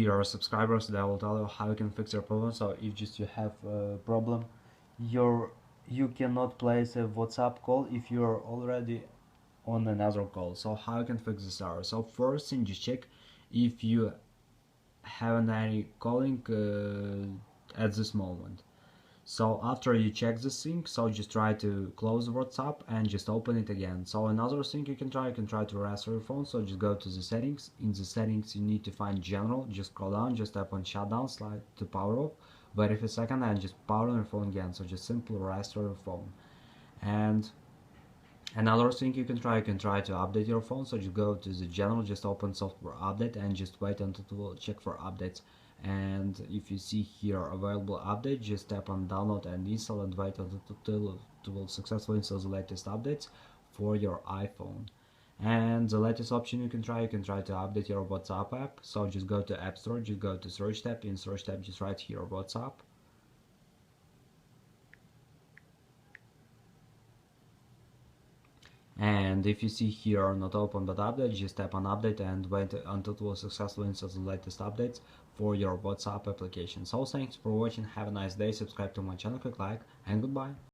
your subscribers, they will tell you how you can fix your problem. So if just you have a problem, you cannot place a WhatsApp call if you're already on another call. So how you can fix this error? So first thing, just check if you haven't any calling at this moment. So after you check this thing, so just try to close WhatsApp and just open it again. So another thing you can try to restore your phone. So just go to the settings. In the settings you need to find general, just scroll down, just tap on shutdown, slide to power off, wait for a second and just power on your phone again. So just simply restore your phone. And another thing you can try to update your phone. So just go to the general, just open software update and just wait until it will check for updates. And if you see here available update, just tap on download and install and wait until it will successfully install the latest updates for your iPhone. And the latest option you can try to update your WhatsApp app. So just go to App Store, just go to search tab. In search tab, just write here WhatsApp. And if you see here not open but update, just tap on update and wait until it will successfully install the latest updates for your WhatsApp application. So thanks for watching, have a nice day, subscribe to my channel, click like, and goodbye.